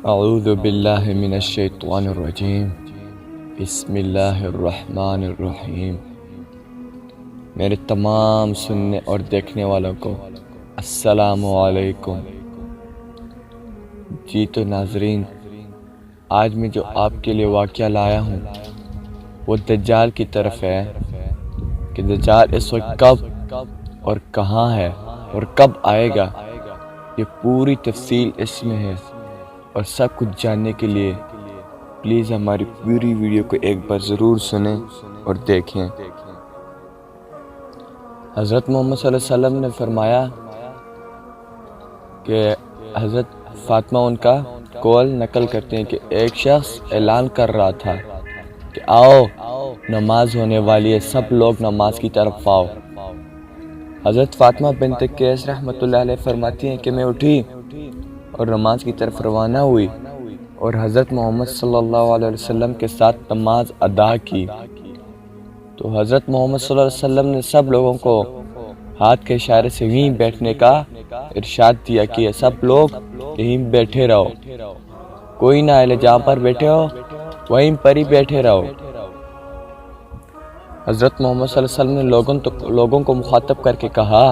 اعوذ باللہ من الشیطان الرجیم بسم اللہ الرحمن الرحیم۔ میرے تمام سننے اور دیکھنے والوں کو السلام علیکم۔ جی تو ناظرین، آج میں جو آپ کے لیے واقعہ لایا ہوں وہ دجال کی طرف ہے کہ دجال اس وقت کب اور کہاں ہے اور کب آئے گا، یہ پوری تفصیل اس میں ہے۔ اور سب کچھ جاننے کے لیے پلیز ہماری پوری ویڈیو کو ایک بار ضرور سنیں اور دیکھیں۔ حضرت محمد صلی اللہ علیہ وسلم نے فرمایا کہ حضرت فاطمہ ان کا قول نقل کرتے ہیں کہ ایک شخص اعلان کر رہا تھا کہ آؤ نماز ہونے والی ہے، سب لوگ نماز کی طرف آؤ۔ حضرت فاطمہ بنت قیس رحمۃ اللہ علیہ فرماتی ہیں کہ میں اٹھی اور نماز کی طرف روانہ ہوئی اور حضرت محمد صلی اللہ علیہ وسلم کے ساتھ نماز ادا کی۔ تو حضرت محمد صلی اللہ علیہ وسلم نے سب لوگوں کو ہاتھ کے اشارے سے وہیں بیٹھنے کا ارشاد دیا کہ سب لوگ یہیں بیٹھے رہو، کوئی نہ ہلے، جہاں پر بیٹھے ہو وہیں پر ہی بیٹھے رہو۔ حضرت محمد صلی اللہ علیہ وسلم نے لوگوں کو مخاطب کر کے کہا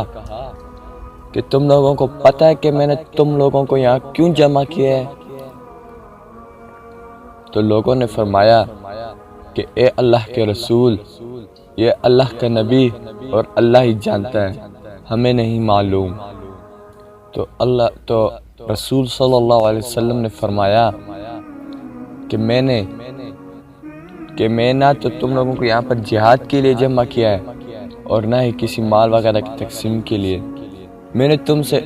کہ تم لوگوں کو پتہ ہے کہ میں نے تم لوگوں کو یہاں کیوں جمع کیا ہے؟ تو لوگوں نے فرمایا کہ اے اللہ کے رسول، یہ اللہ کا نبی اور اللہ ہی جانتا ہے، ہمیں نہیں معلوم۔ تو رسول صلی اللہ علیہ وسلم نے فرمایا کہ میں نہ تو تم لوگوں کو یہاں پر جہاد کے لیے جمع کیا ہے اور نہ ہی کسی مال وغیرہ کی تقسیم کے لیے۔ میں نے تم سے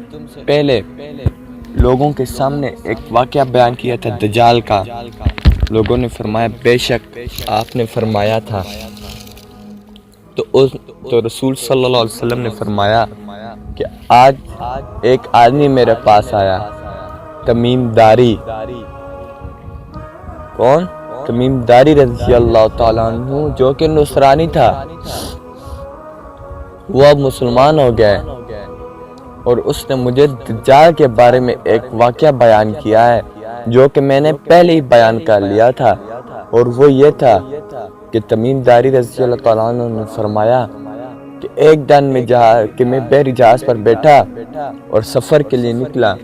پہلے لوگوں کے سامنے ایک واقعہ بیان کیا تھا دجال کا۔ لوگوں نے فرمایا بے شک آپ نے فرمایا تھا۔ تو رسول صلی اللہ علیہ وسلم نے فرمایا کہ آج ایک آدمی میرے پاس آیا، تمیم داری۔ کون؟ تمیم داری رضی اللہ تعالیٰ عنہ، جو کہ نصرانی تھا، وہ اب مسلمان ہو گیا ہے اور اس نے مجھے دجال کے بارے میں ایک واقعہ بیان کیا ہے جو کہ میں نے پہلے ہی بیان کر لیا تھا، اور وہ یہ تھا کہ تمیم داری رضی اللہ تعالیٰ عنہ نے فرمایا کہ ایک دن میں بحری جہاز پر بیٹھا اور سفر کے لیے نکلا۔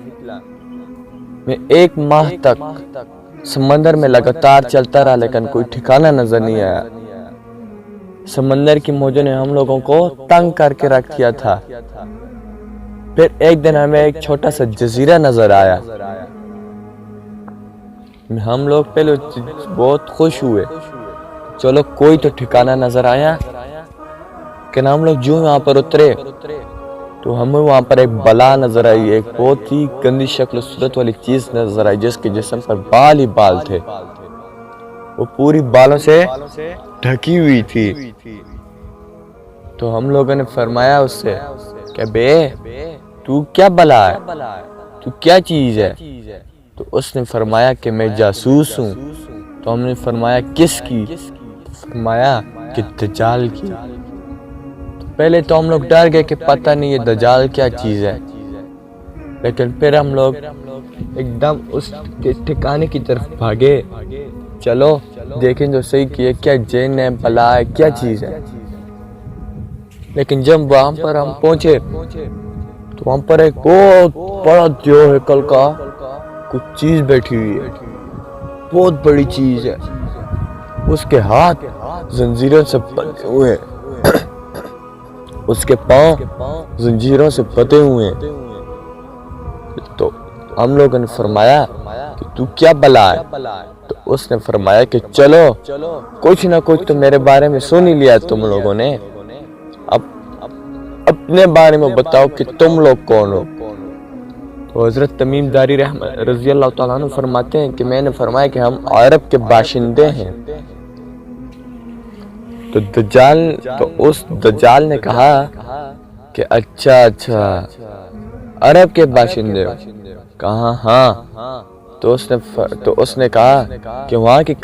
میں 1 ماہ تک سمندر میں لگاتار چلتا رہا لیکن کوئی ٹھکانہ نظر نہیں آیا۔ سمندر کی موجوں نے ہم لوگوں کو تنگ کر کے رکھ دیا تھا۔ پھر ایک دن ہمیں ایک چھوٹا سا جزیرہ نظر آیا۔ ہم لوگ پہلے بہت خوش ہوئے، چلو کوئی تو ٹھکانہ نظر آیا، کہ ہم لوگ جو وہاں پر اترے تو ہمیں وہاں پر ایک بلا نظر آئی، ایک بہت ہی گندی شکل و صورت والی چیز نظر آئی جس کے جسم پر بال ہی بال تھے، وہ پوری بالوں سے ڈھکی ہوئی تھی۔ تو ہم لوگوں نے فرمایا اس سے کہ بے تو کیا بلا ہے، تو کیا چیز ہے؟ تو اس نے فرمایا کہ میں جاسوس ہوں۔ تو ہم نے فرمایا کس کی؟ فرمایا کہ دجال کی۔ پہلے تو ہم لوگ ڈر گئے کہ پتہ نہیں یہ دجال کیا چیز ہے، لیکن پھر ہم لوگ ایک دم اس کے ٹھکانے کی طرف بھاگے، چلو دیکھیں جو صحیح کہ یہ کیا جن ہے، بلا ہے، کیا چیز ہے۔ لیکن جب وہاں پر ہم پہنچے تو وہاں پر ایک بہت بڑا جو ہیکل کا کچھ چیز بیٹھی ہوئی ہے، بہت بڑی چیز ہے، اس کے ہاتھ زنجیروں سے بندھے ہوئے ہیں، اس کے پاؤں زنجیروں سے بندھے ہوئے ہیں۔ تو ہم لوگوں نے فرمایا کہ تو کیا بلا ہے؟ تو اس نے فرمایا کہ چلو کچھ نہ کچھ تو میرے بارے میں سن ہی لیا تم لوگوں نے، اب اپنے بارے میں بتاؤ کہ تم لوگ کون ہو۔ تو حضرت تمیم داری رضی اللہ تعالیٰ عنہ فرماتے ہیں کہ میں نے فرمایا کہ ہم عرب کے باشندے ہیں۔ تو اس دجال نے کہا کہ اچھا عرب کے باشندے ہو؟ کہا ہاں۔ تو اس نے کہا کہ وہاں کے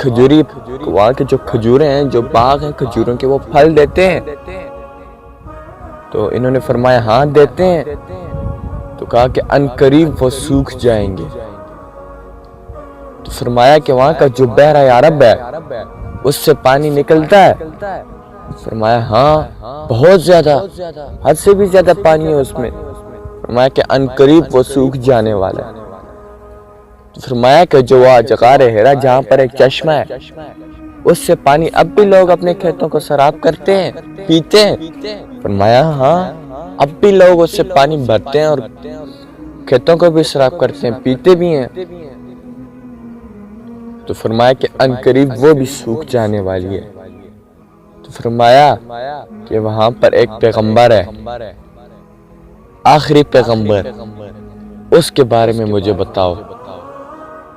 جو کھجوریں ہیں، جو باغ ہیں کھجوروں کے، وہ پھل دیتے ہیں؟ تو انہوں نے فرمایا ہاں دیتے ہیں۔ تو کہا کہ ان قریب وہ سوکھ جائیں گے۔ تو فرمایا کہ وہاں کا جو بحر عرب ہے اس سے پانی نکلتا ہے؟ فرمایا ہاں بہت زیادہ، حد سے بھی زیادہ پانی ہے اس میں۔ فرمایا کہ عنقریب وہ سوکھ جانے والا ہے۔ تو فرمایا کہ جو وہ غار ہرا جہاں پر ایک چشمہ ہے، اس سے پانی اب بھی لوگ اپنے کھیتوں کو سیراب کرتے ہیں، پیتے ہیں؟ فرمایا ہاں اب بھی لوگ اس سے پانی بھرتے ہیں اور کھیتوں کو بھی سیراب کرتے ہیں، پیتے بھی ہیں۔ تو فرمایا کہ عنقریب وہ بھی سوکھ جانے والی ہے۔ تو فرمایا کہ وہاں پر ایک پیغمبر ہے، آخری پیغمبر، اس کے بارے میں مجھے بتاؤ۔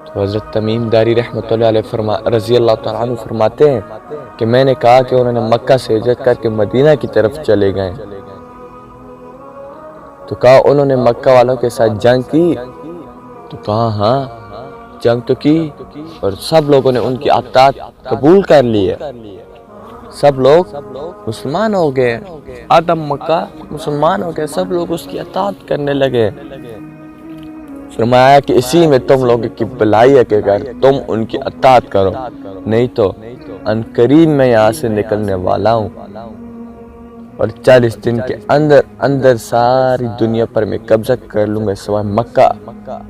تو حضرت تمیم داری رحمۃ اللہ علیہ رضی اللہ تعالیٰ عنہ فرماتے ہیں کہ میں نے کہا کہ انہوں نے مکہ سے ہجرت کر کے مدینہ کی طرف چلے گئے۔ تو کہا انہوں نے مکہ والوں کے ساتھ جنگ کی؟ تو کہا ہاں جنگ تو کی، اور سب لوگوں نے ان کی اطاعت قبول کر لی ہے، سب لوگ مسلمان ہو گئے، آدم مکہ مسلمان ہو گئے، سب لوگ اس کی اطاعت کرنے لگے۔ فرمایا کہ اسی میں تم لوگوں کی بھلائی ہے کہ اگر تم ان کی اطاعت کرو، نہیں تو عنقریب میں یہاں سے نکلنے والا ہوں اور 40 دن کے اندر اندر ساری دنیا پر میں قبضہ کر لوں گا سوائے مکہ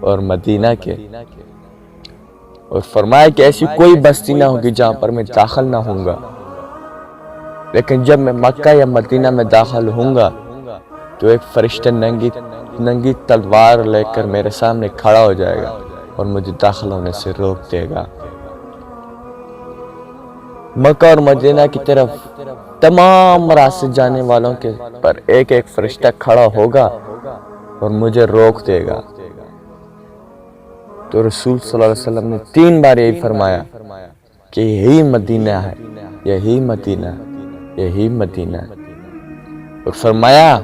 اور مدینہ کے۔ اور فرمایا کہ ایسی کوئی بستی نہ ہوگی جہاں پر میں داخل نہ ہوں گا، لیکن جب میں مکہ یا مدینہ میں داخل ہوں گا تو ایک فرشتہ ننگی تلوار لے کر میرے سامنے کھڑا ہو جائے گا اور مجھے داخل ہونے سے روک دے گا۔ مکہ اور مدینہ کی طرف تمام راستے جانے والوں کے پر ایک ایک فرشتہ کھڑا ہوگا اور مجھے روک دے گا۔ تو رسول صلی اللہ علیہ وسلم نے 3 بار یہی فرمایا کہ یہی مدینہ ہے، یہی مدینہ، یہی مدینہ۔ اور فرمایا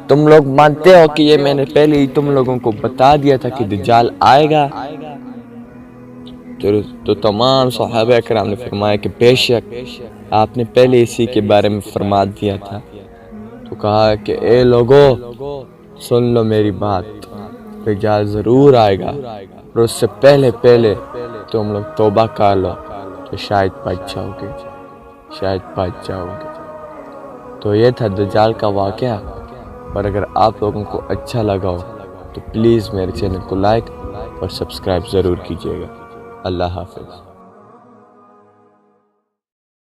تم لوگ مانتے ہو کہ یہ میں نے پہلے ہی تم لوگوں کو بتا دیا تھا کہ دجال آئے گا؟ تو تمام صحابہ کرام نے فرمایا کہ بے شک آپ نے پہلے اسی کے بارے میں فرما دیا تھا۔ تو کہا کہ اے لوگو سن لو میری بات، دجال ضرور آئے گا، اور اس سے پہلے تم لوگ توبہ کر لو تو شاید بچ جاؤ گے، شاید بچ جاؤ گے۔ تو یہ تھا دجال کا واقعہ۔ اور اگر آپ لوگوں کو اچھا لگا ہو تو پلیز میرے چینل کو لائک اور سبسکرائب ضرور کیجیے گا۔ اللہ حافظ۔